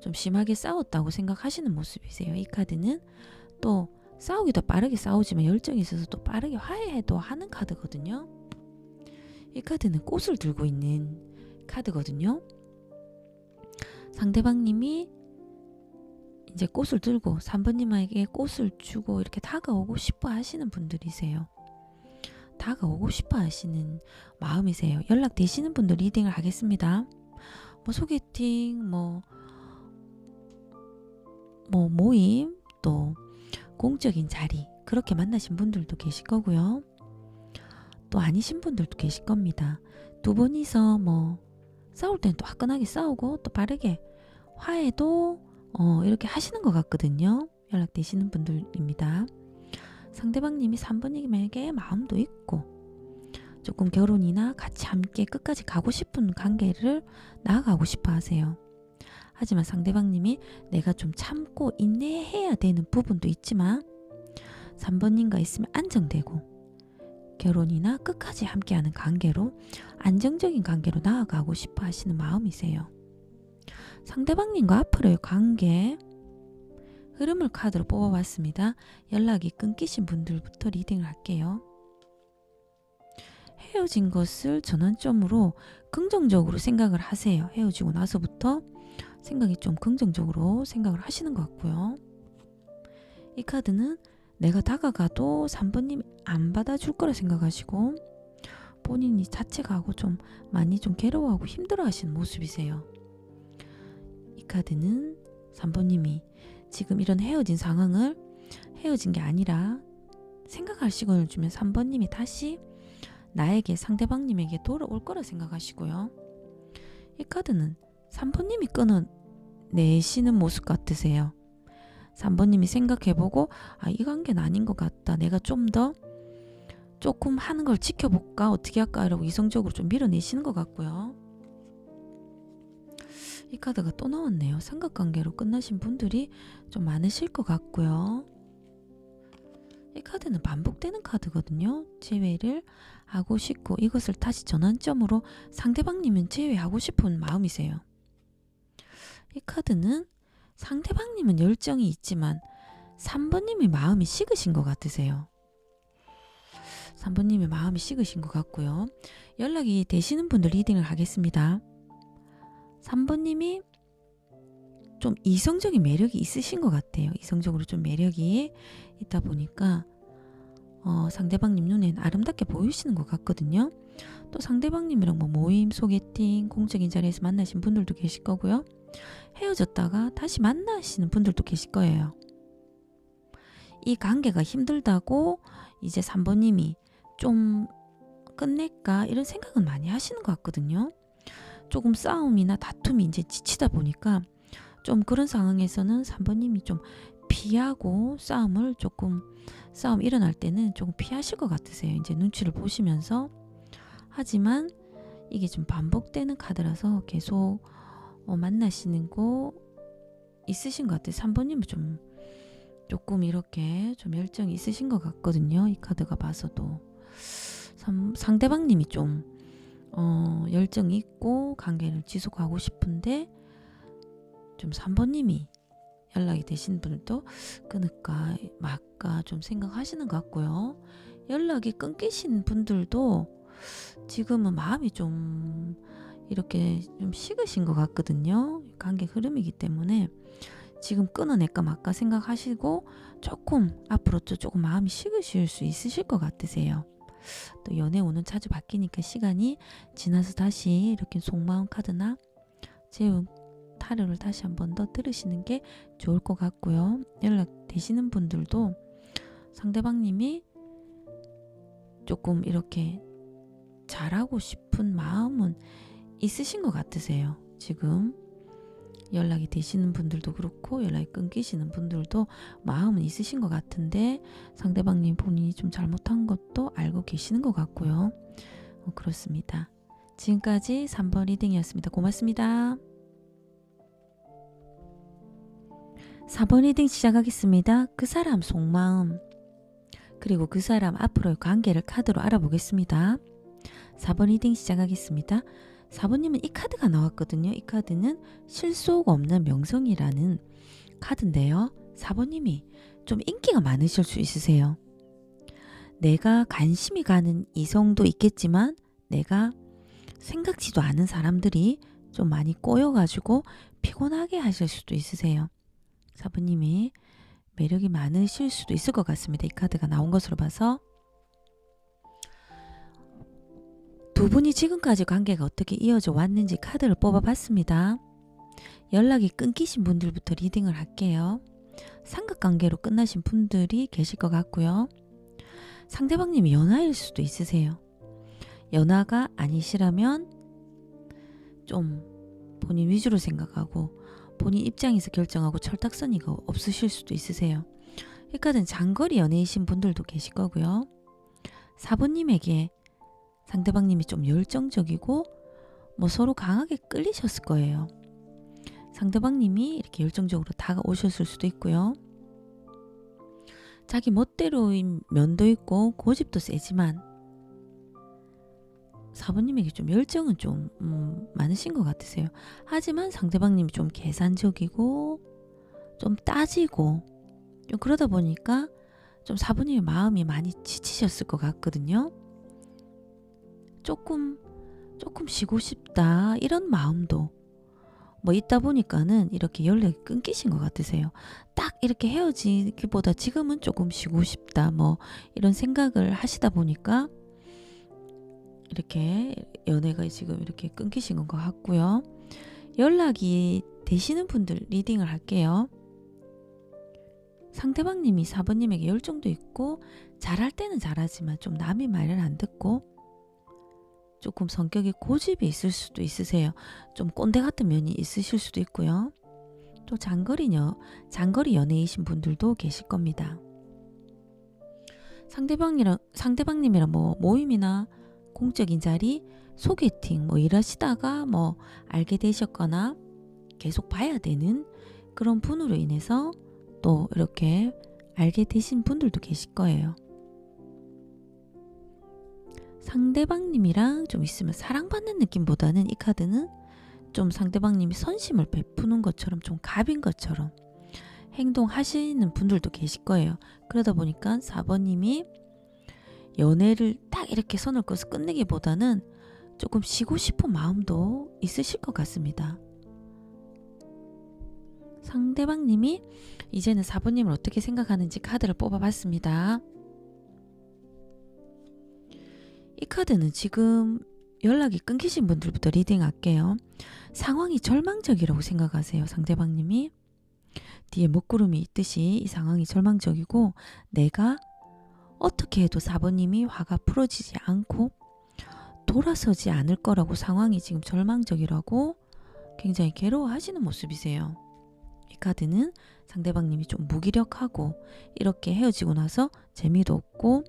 좀 심하게 싸웠다고 생각하시는 모습이세요. 이 카드는 또 싸우기도 빠르게 싸우지만 열정이 있어서 또 빠르게 화해도 하는 카드거든요. 이 카드는 꽃을 들고 있는 카드거든요. 상대방님이 이제 꽃을 들고 3번님에게 꽃을 주고 이렇게 다가오고 싶어 하시는 분들이세요. 다가오고 싶어 하시는 마음이세요. 연락되시는 분들 리딩을 하겠습니다. 소개팅, 모임, 또 공적인 자리 그렇게 만나신 분들도 계실 거고요. 또 아니신 분들도 계실 겁니다. 두 분이서 싸울 때는 또 화끈하게 싸우고 또 빠르게 화해도 이렇게 하시는 것 같거든요. 연락되시는 분들입니다. 상대방님이 3번님에게 마음도 있고 조금 결혼이나 같이 함께 끝까지 가고 싶은 관계를 나아가고 싶어 하세요. 하지만 상대방님이 내가 좀 참고 인내해야 되는 부분도 있지만 3번님과 있으면 안정되고 결혼이나 끝까지 함께하는 관계로 안정적인 관계로 나아가고 싶어 하시는 마음이세요. 상대방님과 앞으로의 관계 흐름을 카드로 뽑아봤습니다. 연락이 끊기신 분들부터 리딩을 할게요. 헤어진 것을 전환점으로 긍정적으로 생각을 하세요. 헤어지고 나서부터 생각이 좀 긍정적으로 생각을 하시는 것 같고요. 이 카드는 내가 다가가도 3번님이 안 받아줄 거라 생각하시고 본인이 자책하고 좀 많이 좀 괴로워하고 힘들어 하시는 모습이세요. 이 카드는 3번님이 지금 이런 헤어진 상황을 헤어진 게 아니라 생각할 시간을 주면 3번님이 다시 나에게 상대방님에게 돌아올 거라 생각하시고요. 이 카드는 3번님이 끊어내시는 모습 같으세요. 3번님이 생각해보고 이 관계는 아닌 것 같다. 내가 좀 더 조금 하는 걸 지켜볼까? 어떻게 할까? 라고 이성적으로 좀 밀어내시는 것 같고요. 이 카드가 또 나왔네요. 삼각관계로 끝나신 분들이 좀 많으실 것 같고요. 이 카드는 반복되는 카드거든요. 재회를 하고 싶고 이것을 다시 전환점으로 상대방님은 재회하고 싶은 마음이세요. 이 카드는 상대방님은 열정이 있지만 3번님의 마음이 식으신 것 같으세요. 3번님의 마음이 식으신 것 같고요. 연락이 되시는 분들 리딩을 하겠습니다. 3번님이 좀 이성적인 매력이 있으신 것 같아요. 이성적으로 좀 매력이 있다 보니까 상대방님 눈엔 아름답게 보이시는 것 같거든요. 또 상대방님이랑 모임, 소개팅, 공적인 자리에서 만나신 분들도 계실 거고요. 헤어졌다가 다시 만나시는 분들도 계실 거예요. 이 관계가 힘들다고 이제 3번님이 좀 끝낼까 이런 생각은 많이 하시는 것 같거든요. 조금 싸움이나 다툼이 이제 지치다 보니까 좀 그런 상황에서는 3번님이 좀 피하고 싸움 일어날 때는 조금 피하실 것 같으세요. 이제 눈치를 보시면서. 하지만 이게 좀 반복되는 카드라서 계속 만나시는 거 있으신 것 같아요. 3번님은 조금 이렇게 좀 열정이 있으신 것 같거든요. 이 카드가 봐서도. 상대방님이 좀 열정이 있고 관계를 지속하고 싶은데 좀 3번님이 연락이 되신 분들도 끊을까 말까 좀 생각하시는 것 같고요. 연락이 끊기신 분들도 지금은 마음이 좀 이렇게 좀 식으신 것 같거든요. 관계 흐름이기 때문에 지금 끊어낼까 말까 생각하시고 조금 앞으로 조금 마음이 식으실 수 있으실 것 같으세요. 또 연애 운은 자주 바뀌니까 시간이 지나서 다시 이렇게 속마음 카드나 재운 타로를 다시 한 번 더 들으시는 게 좋을 것 같고요. 연락되시는 분들도 상대방님이 조금 이렇게 잘하고 싶은 마음은 있으신 것 같으세요. 지금 연락이 되시는 분들도 그렇고 연락이 끊기시는 분들도 마음은 있으신 것 같은데 상대방님 본인이 좀 잘못한 것도 알고 계시는 것 같고요. 그렇습니다. 지금까지 3번 리딩이었습니다. 고맙습니다. 4번 리딩 시작하겠습니다. 그 사람 속마음 그리고 그 사람 앞으로의 관계를 카드로 알아보겠습니다. 4번 리딩 시작하겠습니다. 4번님은 이 카드가 나왔거든요. 이 카드는 실속 없는 명성이라는 카드인데요. 4번님이 좀 인기가 많으실 수 있으세요. 내가 관심이 가는 이성도 있겠지만 내가 생각지도 않은 사람들이 좀 많이 꼬여가지고 피곤하게 하실 수도 있으세요. 4번님이 매력이 많으실 수도 있을 것 같습니다. 이 카드가 나온 것으로 봐서 두 분이 지금까지 관계가 어떻게 이어져 왔는지 카드를 뽑아봤습니다. 연락이 끊기신 분들부터 리딩을 할게요. 삼각관계로 끝나신 분들이 계실 것 같고요. 상대방님이 연하일 수도 있으세요. 연하가 아니시라면 좀 본인 위주로 생각하고 본인 입장에서 결정하고 철딱서니가 없으실 수도 있으세요. 이 카드는 장거리 연애이신 분들도 계실 거고요. 4번님에게 상대방님이 좀 열정적이고 서로 강하게 끌리셨을 거예요. 상대방님이 이렇게 열정적으로 다가오셨을 수도 있고요. 자기 멋대로인 면도 있고 고집도 세지만 4번님에게 좀 열정은 좀 많으신 것 같으세요. 하지만 상대방님이 좀 계산적이고 좀 따지고 좀 그러다 보니까 좀 4번님의 마음이 많이 지치셨을 것 같거든요. 조금 쉬고 싶다 이런 마음도 있다 보니까는 이렇게 연락이 끊기신 것 같으세요. 딱 이렇게 헤어지기보다 지금은 조금 쉬고 싶다 이런 생각을 하시다 보니까 이렇게 연애가 지금 이렇게 끊기신 것 같고요. 연락이 되시는 분들 리딩을 할게요. 상대방님이 4번님에게 열정도 있고 잘할 때는 잘하지만 좀 남의 말을 안 듣고 조금 성격이 고집이 있을 수도 있으세요. 좀 꼰대 같은 면이 있으실 수도 있고요. 또 장거리 연애이신 분들도 계실 겁니다. 상대방님이랑 모임이나 공적인 자리, 소개팅 일하시다가 알게 되셨거나 계속 봐야 되는 그런 분으로 인해서 또 이렇게 알게 되신 분들도 계실 거예요. 상대방님이랑 좀 있으면 사랑받는 느낌보다는 이 카드는 좀 상대방님이 선심을 베푸는 것처럼 좀 갑인 것처럼 행동하시는 분들도 계실 거예요. 그러다 보니까 4번님이 연애를 딱 이렇게 선을 그어서 끝내기보다는 조금 쉬고 싶은 마음도 있으실 것 같습니다. 상대방님이 이제는 4번님을 어떻게 생각하는지 카드를 뽑아봤습니다. 이 카드는 지금 연락이 끊기신 분들부터 리딩할게요. 상황이 절망적이라고 생각하세요. 상대방님이 뒤에 먹구름이 있듯이 이 상황이 절망적이고 내가 어떻게 해도 4번님이 화가 풀어지지 않고 돌아서지 않을 거라고 상황이 지금 절망적이라고 굉장히 괴로워하시는 모습이세요. 이 카드는 상대방님이 좀 무기력하고 이렇게 헤어지고 나서 재미도 없고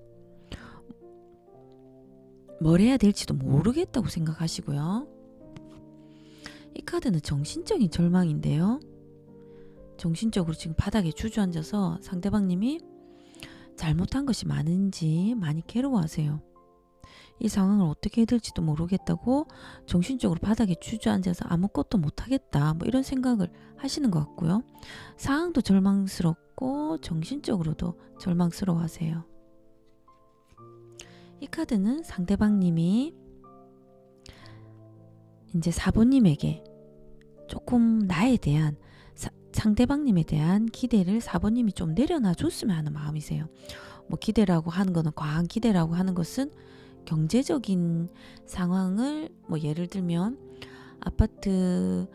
뭘 해야 될지도 모르겠다고 생각하시고요. 이 카드는 정신적인 절망인데요. 정신적으로 지금 바닥에 주저앉아서 상대방님이 잘못한 것이 많은지 많이 괴로워하세요. 이 상황을 어떻게 해야 될지도 모르겠다고 정신적으로 바닥에 주저앉아서 아무것도 못하겠다 뭐 이런 생각을 하시는 것 같고요. 상황도 절망스럽고 정신적으로도 절망스러워하세요. 이 카드는 상대방님이 이제 4번님에게 조금 나에 대한 상대방님에 대한 기대를 4번님이 좀 내려놔 줬으면 하는 마음이세요. 뭐 기대라고 하는 거는 과한 기대라고 하는 것은 경제적인 상황을 뭐 예를 들면 아파트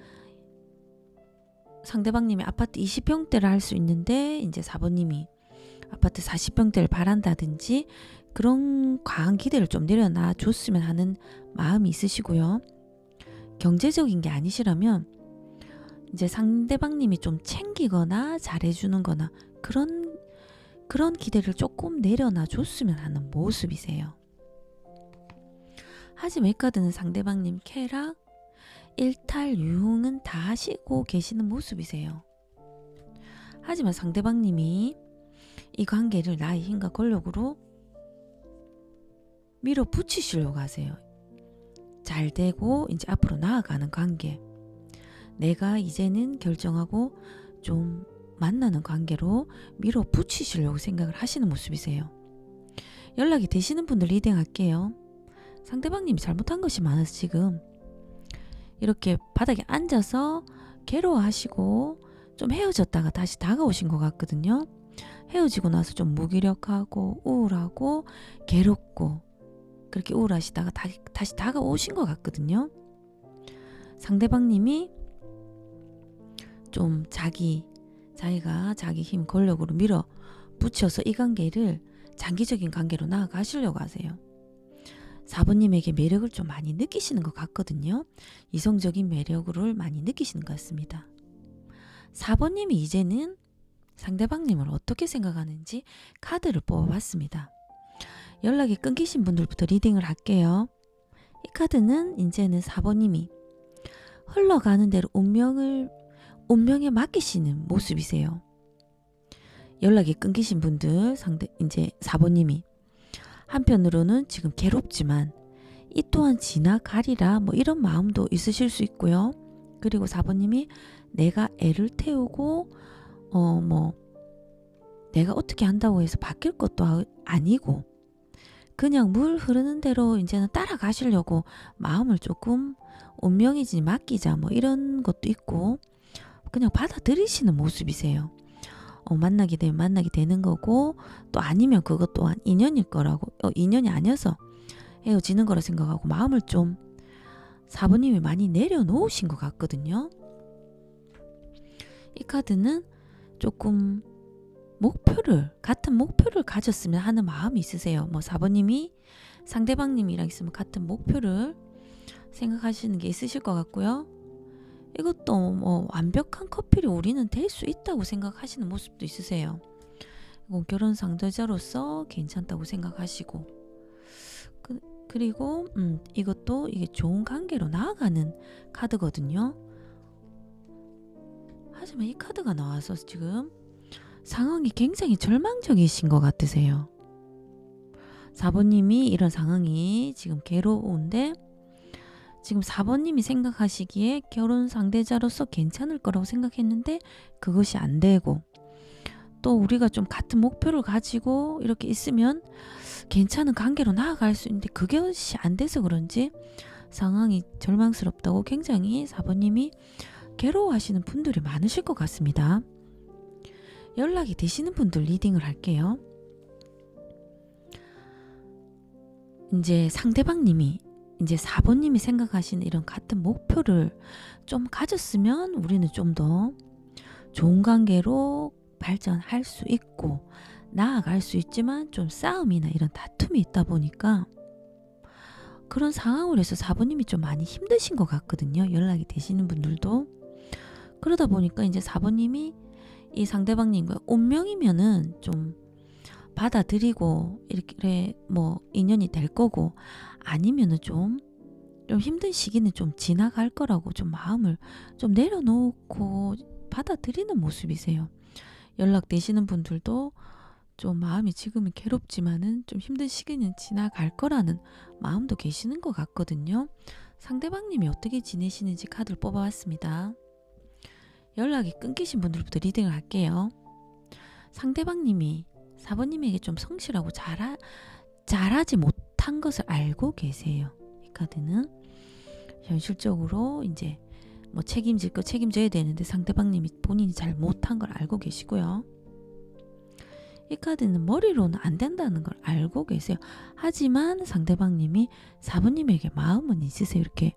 상대방님이 아파트 20평대를 할 수 있는데 이제 4번님이 아파트 40평대를 바란다든지 그런 과한 기대를 좀 내려놔 줬으면 하는 마음이 있으시고요. 경제적인 게 아니시라면 이제 상대방님이 좀 챙기거나 잘해주는 거나 그런 기대를 조금 내려놔 줬으면 하는 모습이세요. 하지만 이 카드는 상대방님 쾌락, 일탈, 유흥은 다 하시고 계시는 모습이세요. 하지만 상대방님이 이 관계를 나의 힘과 권력으로 밀어붙이시려고 하세요. 잘 되고 이제 앞으로 나아가는 관계. 내가 이제는 결정하고 좀 만나는 관계로 밀어붙이시려고 생각을 하시는 모습이세요. 연락이 되시는 분들 리딩할게요. 상대방님이 잘못한 것이 많아서 지금 이렇게 바닥에 앉아서 괴로워하시고 좀 헤어졌다가 다시 다가오신 것 같거든요. 헤어지고 나서 좀 무기력하고 우울하고 괴롭고 그렇게 우울하시다가 다시 다가오신 것 같거든요. 상대방님이 좀 자기가 자기 힘 권력으로 밀어붙여서 이 관계를 장기적인 관계로 나아가시려고 하세요. 4번님에게 매력을 좀 많이 느끼시는 것 같거든요. 이성적인 매력을 많이 느끼시는 것 같습니다. 4번님이 이제는 상대방님을 어떻게 생각하는지 카드를 뽑아봤습니다. 연락이 끊기신 분들부터 리딩을 할게요. 이 카드는 이제는 4번님이 흘러가는 대로 운명에 맡기시는 모습이세요. 연락이 끊기신 분들 이제 4번님이 한편으로는 지금 괴롭지만 이 또한 지나가리라 뭐 이런 마음도 있으실 수 있고요. 그리고 4번님이 내가 애를 태우고 내가 어떻게 한다고 해서 바뀔 것도 아니고 그냥 물 흐르는 대로 이제는 따라가시려고 마음을 조금 운명이지 맡기자 뭐 이런 것도 있고 그냥 받아들이시는 모습이세요. 만나게 되면 만나게 되는 거고 또 아니면 그것 또한 인연일 거라고 인연이 아니어서 헤어지는 거라 생각하고 마음을 좀 4번님이 많이 내려놓으신 것 같거든요. 이 카드는 조금 같은 목표를 가졌으면 하는 마음이 있으세요. 뭐 4번님이 상대방님이랑 있으면 같은 목표를 생각하시는 게 있으실 것 같고요. 이것도 뭐 완벽한 커플이 우리는 될 수 있다고 생각하시는 모습도 있으세요. 결혼 상대자로서 괜찮다고 생각하시고 그리고 이것도 이게 좋은 관계로 나아가는 카드거든요. 하지만 이 카드가 나와서 지금 상황이 굉장히 절망적이신 것 같으세요. 4번님이 이런 상황이 지금 괴로운데 지금 4번님이 생각하시기에 결혼 상대자로서 괜찮을 거라고 생각했는데 그것이 안 되고 또 우리가 좀 같은 목표를 가지고 이렇게 있으면 괜찮은 관계로 나아갈 수 있는데 그것이 안 돼서 그런지 상황이 절망스럽다고 굉장히 4번님이 괴로워하시는 분들이 많으실 것 같습니다. 연락이 되시는 분들 리딩을 할게요. 이제 상대방님이 이제 4번님이 생각하시는 이런 같은 목표를 좀 가졌으면 우리는 좀 더 좋은 관계로 발전할 수 있고 나아갈 수 있지만 좀 싸움이나 이런 다툼이 있다 보니까 그런 상황으로 해서 4번님이 좀 많이 힘드신 것 같거든요. 연락이 되시는 분들도. 그러다 보니까 이제 4번님이 이 상대방님과 운명이면은 좀 받아들이고 이렇게 뭐 인연이 될 거고 아니면은 좀 힘든 시기는 좀 지나갈 거라고 좀 마음을 좀 내려놓고 받아들이는 모습이세요. 연락되시는 분들도 좀 마음이 지금은 괴롭지만은 좀 힘든 시기는 지나갈 거라는 마음도 계시는 것 같거든요. 상대방님이 어떻게 지내시는지 카드를 뽑아봤습니다. 연락이 끊기신 분들부터 리딩을 할게요. 상대방님이 4번님에게 좀 성실하고 잘하지 못한 것을 알고 계세요. 이 카드는 현실적으로 이제 뭐 책임질 거 책임져야 되는데 상대방님이 본인이 잘 못한 걸 알고 계시고요. 이 카드는 머리로는 안 된다는 걸 알고 계세요. 하지만 상대방님이 4번님에게 마음은 있으세요. 이렇게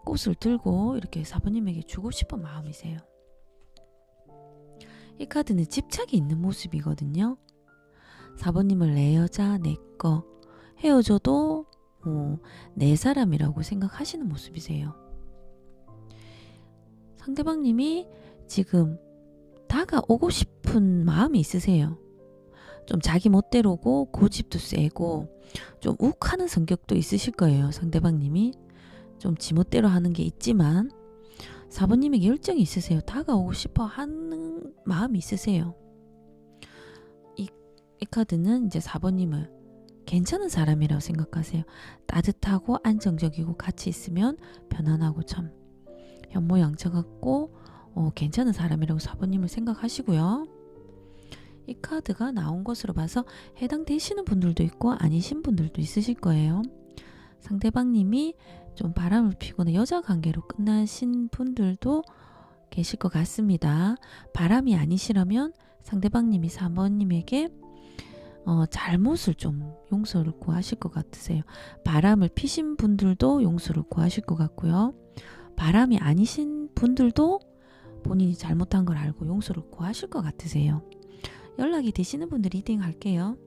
꽃을 들고 이렇게 4번님에게 주고 싶은 마음이세요. 이 카드는 집착이 있는 모습이거든요. 4번님을 내 여자, 내 거, 헤어져도 내 사람이라고 생각하시는 모습이세요. 상대방님이 지금 다가오고 싶은 마음이 있으세요. 좀 자기 멋대로고 고집도 세고 좀 욱하는 성격도 있으실 거예요. 상대방님이 좀 지멋대로 하는 게 있지만 4번님에게 열정이 있으세요. 다가오고 싶어 하는 마음이 있으세요. 이 카드는 이제 4번님을 괜찮은 사람이라고 생각하세요. 따뜻하고 안정적이고 같이 있으면 편안하고 참 현모양처 같고 괜찮은 사람이라고 4번님을 생각하시고요. 이 카드가 나온 것으로 봐서 해당되시는 분들도 있고 아니신 분들도 있으실 거예요. 상대방님이 좀 바람을 피거나 여자 관계로 끝나신 분들도 계실 것 같습니다. 바람이 아니시라면 상대방님이 4번님에게 잘못을 좀 용서를 구하실 것 같으세요. 바람을 피신 분들도 용서를 구하실 것 같고요. 바람이 아니신 분들도 본인이 잘못한 걸 알고 용서를 구하실 것 같으세요. 연락이 되시는 분들 리딩 할게요.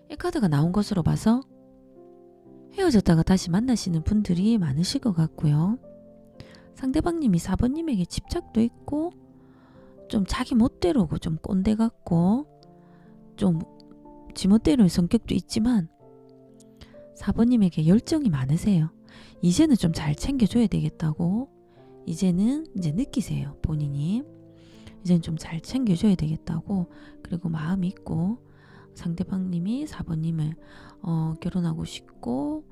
이 카드가 나온 것으로 봐서 헤어졌다가 다시 만나시는 분들이 많으실 것 같고요. 상대방님이 4번님에게 집착도 있고 좀 자기 멋대로고 좀 꼰대 같고 좀 지멋대로의 성격도 있지만 4번님에게 열정이 많으세요. 이제는 좀 잘 챙겨줘야 되겠다고 이제는 이제 느끼세요. 본인이 이제는 좀 잘 챙겨줘야 되겠다고 그리고 마음이 있고 상대방님이 4번님을 결혼하고 싶고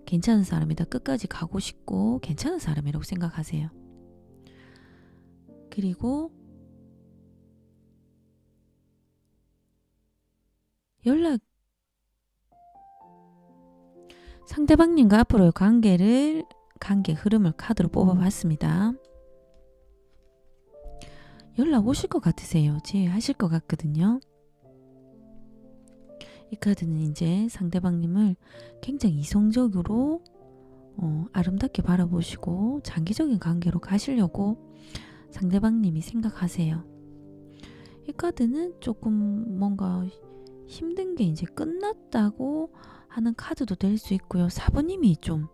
괜찮은 사람이다. 끝까지 가고 싶고 괜찮은 사람이라고 생각하세요. 그리고 상대방님과 앞으로의 관계 흐름을 카드로 뽑아봤습니다. 연락 오실 것 같으세요. 제의하실 것 같거든요. 이 카드는 이제 상대방님을 굉장히 이성적으로 아름답게 바라보시고 장기적인 관계로 가시려고 상대방님이 생각하세요. 이 카드는 조금 뭔가 힘든 게 이제 끝났다고 하는 카드도 될 수 있고요. 4번님이 좀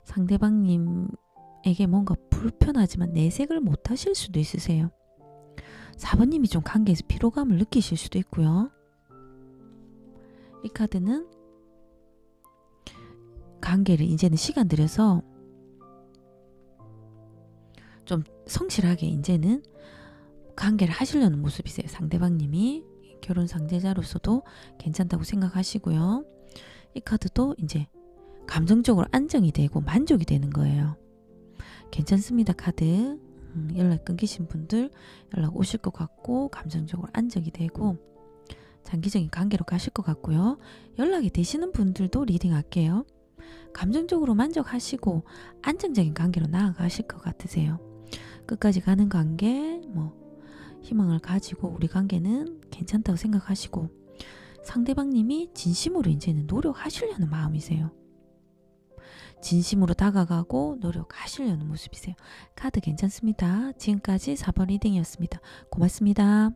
상대방님에게 뭔가 불편하지만 내색을 못 하실 수도 있으세요. 4번님이 좀 관계에서 피로감을 느끼실 수도 있고요. 이 카드는 관계를 이제는 시간 들여서 좀 성실하게 이제는 관계를 하시려는 모습이세요. 상대방님이 결혼 상대자로서도 괜찮다고 생각하시고요. 이 카드도 이제 감정적으로 안정이 되고 만족이 되는 거예요. 괜찮습니다. 카드 연락 끊기신 분들 연락 오실 것 같고 감정적으로 안정이 되고 장기적인 관계로 가실 것 같고요. 연락이 되시는 분들도 리딩 할게요. 감정적으로 만족하시고 안정적인 관계로 나아가실 것 같으세요. 끝까지 가는 관계 희망을 가지고 우리 관계는 괜찮다고 생각하시고 상대방님이 진심으로 이제는 노력하시려는 마음이세요. 진심으로 다가가고 노력하시려는 모습이세요. 카드 괜찮습니다. 지금까지 4번 리딩이었습니다. 고맙습니다.